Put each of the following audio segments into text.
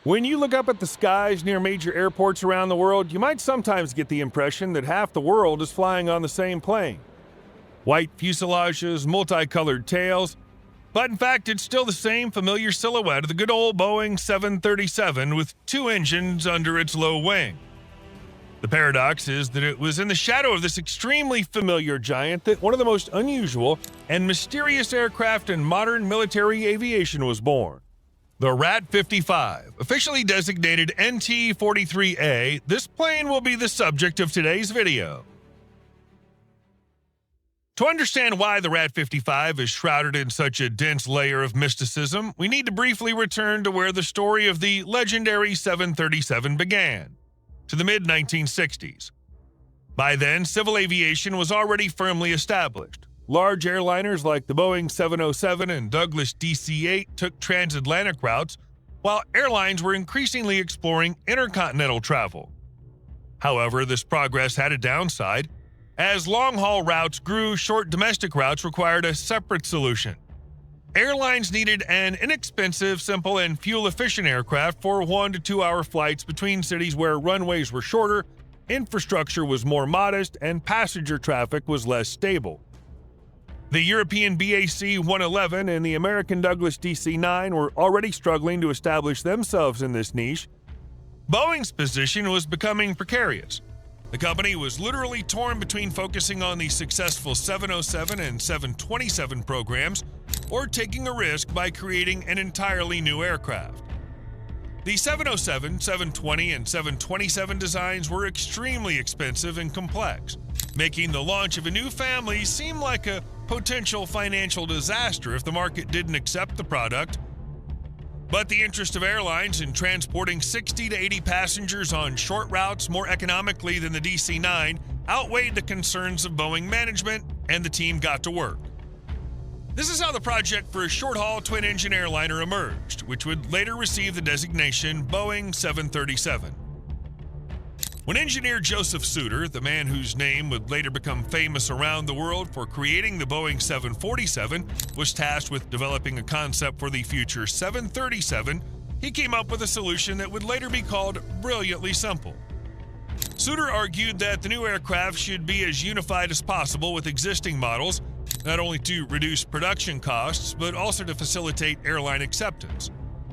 When you look up at the skies near major airports around the world, you might sometimes get the impression that half the world is flying on the same plane. White fuselages, multicolored tails, but in fact it's still the same familiar silhouette of the good old Boeing 737 with two engines under its low wing. The paradox is that it was in the shadow of this extremely familiar giant that one of the most unusual and mysterious aircraft in modern military aviation was born. The RAT-55, officially designated NT-43A, this plane will be the subject of today's video. To understand why the RAT-55 is shrouded in such a dense layer of mysticism, we need to briefly return to where the story of the legendary 737 began, to the mid-1960s. By then, civil aviation was already firmly established. Large airliners like the Boeing 707 and Douglas DC-8 took transatlantic routes, while airlines were increasingly exploring intercontinental travel. However, this progress had a downside. As long-haul routes grew, short domestic routes required a separate solution. Airlines needed an inexpensive, simple, and fuel-efficient aircraft for 1 to 2 hour flights between cities where runways were shorter, infrastructure was more modest, and passenger traffic was less stable. The European BAC 111 and the American Douglas DC-9 were already struggling to establish themselves in this niche. Boeing's position was becoming precarious. The company was literally torn between focusing on the successful 707 and 727 programs or taking a risk by creating an entirely new aircraft. The 707, 720, and 727 designs were extremely expensive and complex, making the launch of a new family seem like a potential financial disaster if the market didn't accept the product. But the interest of airlines in transporting 60 to 80 passengers on short routes more economically than the DC-9 outweighed the concerns of Boeing management, and the team got to work. This is how the project for a short-haul twin-engine airliner emerged, which would later receive the designation Boeing 737. When engineer Joseph Suter, the man whose name would later become famous around the world for creating the Boeing 747, was tasked with developing a concept for the future 737, he came up with a solution that would later be called brilliantly simple. Suter argued that the new aircraft should be as unified as possible with existing models, not only to reduce production costs, but also to facilitate airline acceptance.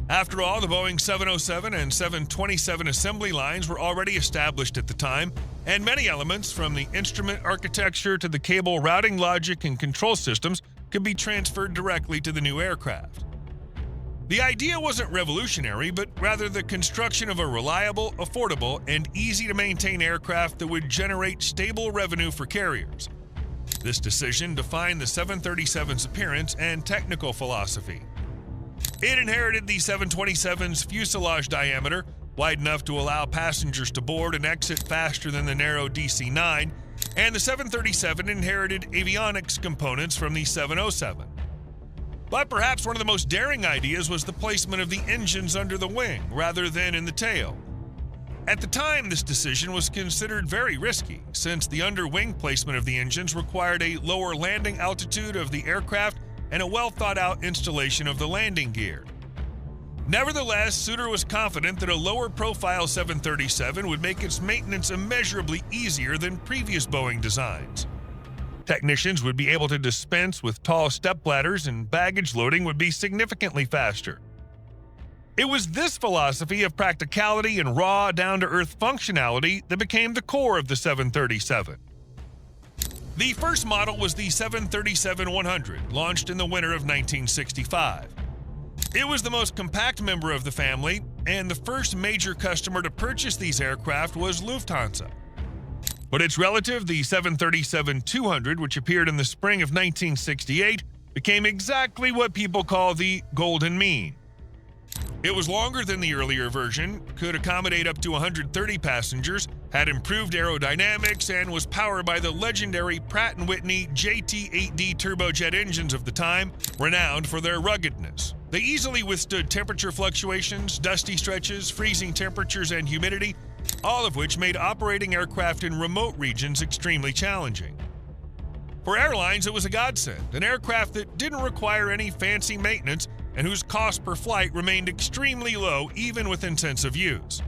After all, the Boeing 707 and 727 assembly lines were already established at the time, and many elements, from the instrument architecture to the cable routing logic and control systems, could be transferred directly to the new aircraft. The idea wasn't revolutionary, but rather the construction of a reliable, affordable, and easy-to-maintain aircraft that would generate stable revenue for carriers. This decision defined the 737's appearance and technical philosophy. It inherited the 727's fuselage diameter, wide enough to allow passengers to board and exit faster than the narrow DC-9, and the 737 inherited avionics components from the 707. But perhaps one of the most daring ideas was the placement of the engines under the wing rather than in the tail. At the time, this decision was considered very risky, since the under-wing placement of the engines required a lower landing altitude of the aircraft and a well-thought-out installation of the landing gear. Nevertheless, Suter was confident that a lower-profile 737 would make its maintenance immeasurably easier than previous Boeing designs. Technicians would be able to dispense with tall stepladders, and baggage loading would be significantly faster. It was this philosophy of practicality and raw, down-to-earth functionality that became the core of the 737. The first model was the 737-100, launched in the winter of 1965. It was the most compact member of the family, and the first major customer to purchase these aircraft was Lufthansa. But its relative, the 737-200, which appeared in the spring of 1968, became exactly what people call the golden mean. It was longer than the earlier version, could accommodate up to 130 passengers, had improved aerodynamics, and was powered by the legendary Pratt & Whitney JT8D turbojet engines of the time, renowned for their ruggedness. They easily withstood temperature fluctuations, dusty stretches, freezing temperatures, and humidity, all of which made operating aircraft in remote regions extremely challenging. For airlines, it was a godsend, an aircraft that didn't require any fancy maintenance and whose cost per flight remained extremely low even with intensive use.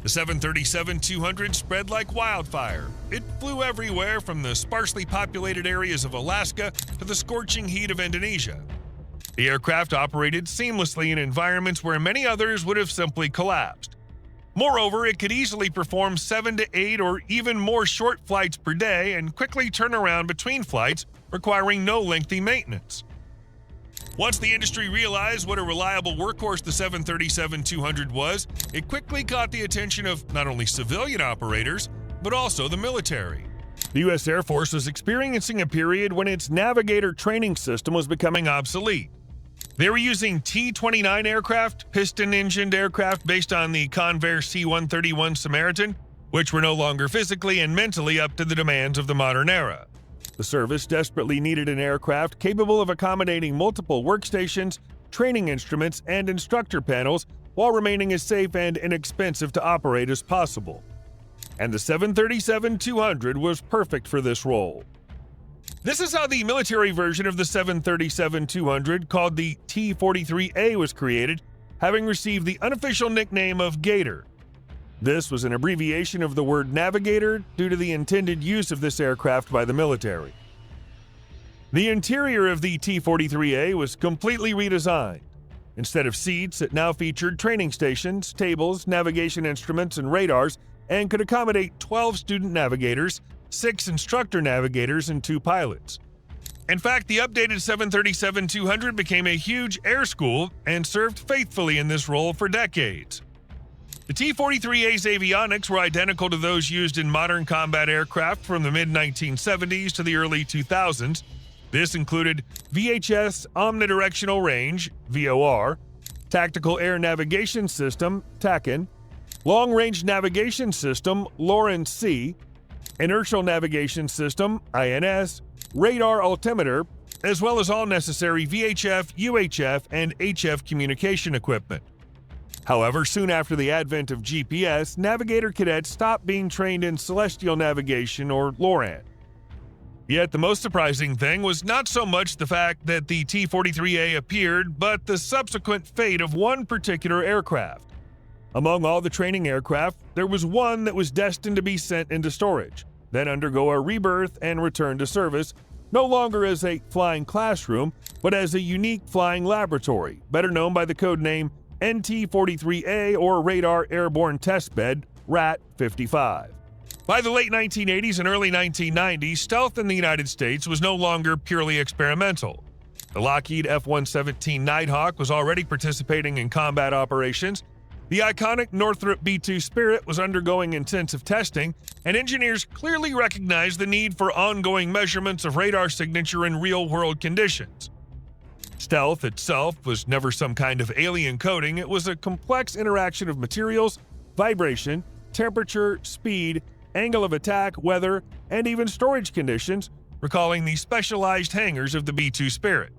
The 737-200 spread like wildfire. It flew everywhere from the sparsely populated areas of Alaska to the scorching heat of Indonesia. The aircraft operated seamlessly in environments where many others would have simply collapsed. Moreover, it could easily perform 7 to 8 or even more short flights per day and quickly turn around between flights, requiring no lengthy maintenance. Once the industry realized what a reliable workhorse the 737-200 was, it quickly caught the attention of not only civilian operators, but also the military. The U.S. Air Force was experiencing a period when its navigator training system was becoming obsolete. They were using T-29 aircraft, piston-engined aircraft based on the Convair C-131 Samaritan, which were no longer physically and mentally up to the demands of the modern era. The service desperately needed an aircraft capable of accommodating multiple workstations, training instruments, and instructor panels while remaining as safe and inexpensive to operate as possible. And the 737-200 was perfect for this role. This is how the military version of the 737-200, called the T-43A, was created, having received the unofficial nickname of Gator. This was an abbreviation of the word navigator due to the intended use of this aircraft by the military. The interior of the T-43A was completely redesigned. Instead of seats, it now featured training stations, tables, navigation instruments, and radars, and could accommodate 12 student navigators, 6 instructor navigators, and 2 pilots. In fact, the updated 737-200 became a huge air school and served faithfully in this role for decades. The T-43A's avionics were identical to those used in modern combat aircraft from the mid-1970s to the early 2000s. This included VHS Omnidirectional Range, VOR, Tactical Air Navigation System, TACAN, Long Range Navigation System, LORAN-C, Inertial Navigation System, INS, Radar Altimeter, as well as all necessary VHF, UHF, and HF communication equipment. However, soon after the advent of GPS, navigator cadets stopped being trained in celestial navigation, or LORAN. Yet the most surprising thing was not so much the fact that the T-43A appeared, but the subsequent fate of one particular aircraft. Among all the training aircraft, there was one that was destined to be sent into storage, then undergo a rebirth and return to service, no longer as a flying classroom, but as a unique flying laboratory, better known by the code name NT-43A, or Radar Airborne Test Bed, RAT-55. By the late 1980s and early 1990s, stealth in the United States was no longer purely experimental. The Lockheed F-117 Nighthawk was already participating in combat operations, the iconic Northrop B-2 Spirit was undergoing intensive testing, and engineers clearly recognized the need for ongoing measurements of radar signature in real-world conditions. Stealth itself was never some kind of alien coding. It was a complex interaction of materials, vibration, temperature, speed, angle of attack, weather, and even storage conditions, recalling the specialized hangars of the B-2 Spirit.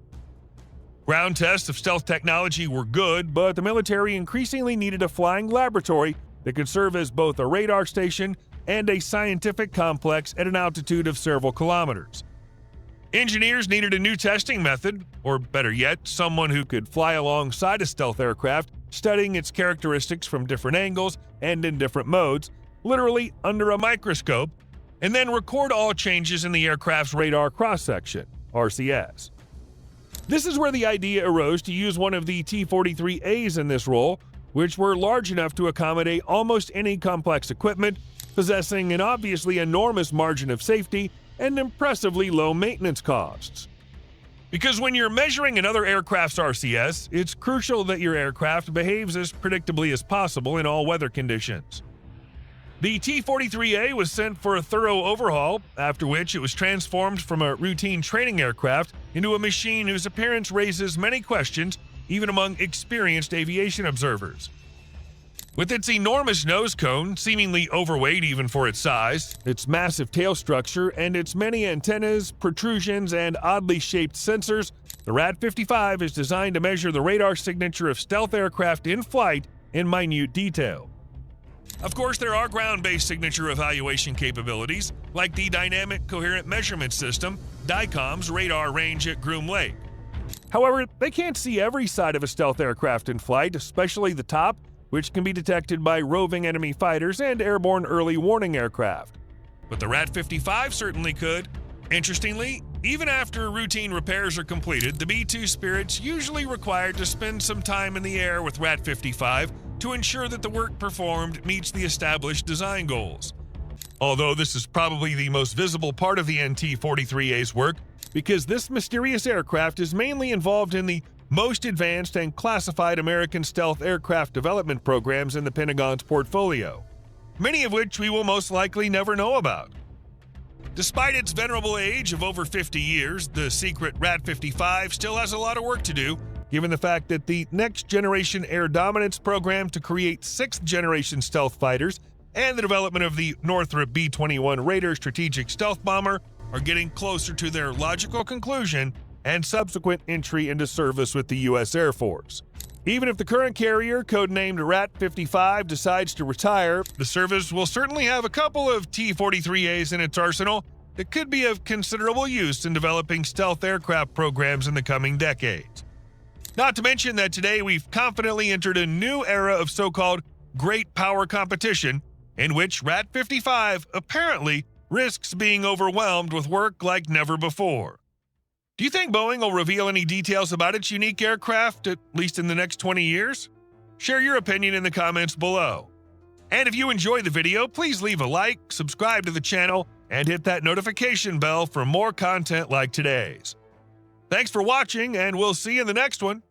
Ground tests of stealth technology were good, but the military increasingly needed a flying laboratory that could serve as both a radar station and a scientific complex at an altitude of several kilometers. Engineers needed a new testing method, or better yet, someone who could fly alongside a stealth aircraft, studying its characteristics from different angles and in different modes, literally under a microscope, and then record all changes in the aircraft's radar cross-section, RCS. This is where the idea arose to use one of the T-43As in this role, which were large enough to accommodate almost any complex equipment, possessing an obviously enormous margin of safety and impressively low maintenance costs. Because when you're measuring another aircraft's RCS, it's crucial that your aircraft behaves as predictably as possible in all weather conditions. The T-43A was sent for a thorough overhaul, after which it was transformed from a routine training aircraft into a machine whose appearance raises many questions, even among experienced aviation observers. With its enormous nose cone, seemingly overweight even for its size, its massive tail structure, and its many antennas, protrusions, and oddly shaped sensors, the RAT-55 is designed to measure the radar signature of stealth aircraft in flight in minute detail. Of course, there are ground-based signature evaluation capabilities, like the Dynamic Coherent Measurement System, DICOM's radar range at Groom Lake. However, they can't see every side of a stealth aircraft in flight, especially the top, which can be detected by roving enemy fighters and airborne early warning aircraft. But the Rat-55 certainly could. Interestingly, even after routine repairs are completed, the B-2 Spirit's usually required to spend some time in the air with Rat-55 to ensure that the work performed meets the established design goals. Although this is probably the most visible part of the NT-43A's work, because this mysterious aircraft is mainly involved in the most advanced and classified American stealth aircraft development programs in the Pentagon's portfolio, many of which we will most likely never know about. Despite its venerable age of over 50 years, the secret Rat-55 still has a lot of work to do, given the fact that the Next Generation Air Dominance program to create 6th-generation stealth fighters and the development of the Northrop B-21 Raider strategic stealth bomber are getting closer to their logical conclusion and subsequent entry into service with the U.S. Air Force. Even if the current carrier, codenamed Rat-55, decides to retire, the service will certainly have a couple of T-43As in its arsenal that could be of considerable use in developing stealth aircraft programs in the coming decades. Not to mention that today we've confidently entered a new era of so-called great power competition, in which Rat-55 apparently risks being overwhelmed with work like never before. Do you think Boeing will reveal any details about its unique aircraft, at least in the next 20 years? Share your opinion in the comments below. And if you enjoyed the video, please leave a like, subscribe to the channel, and hit that notification bell for more content like today's. Thanks for watching, and we'll see you in the next one.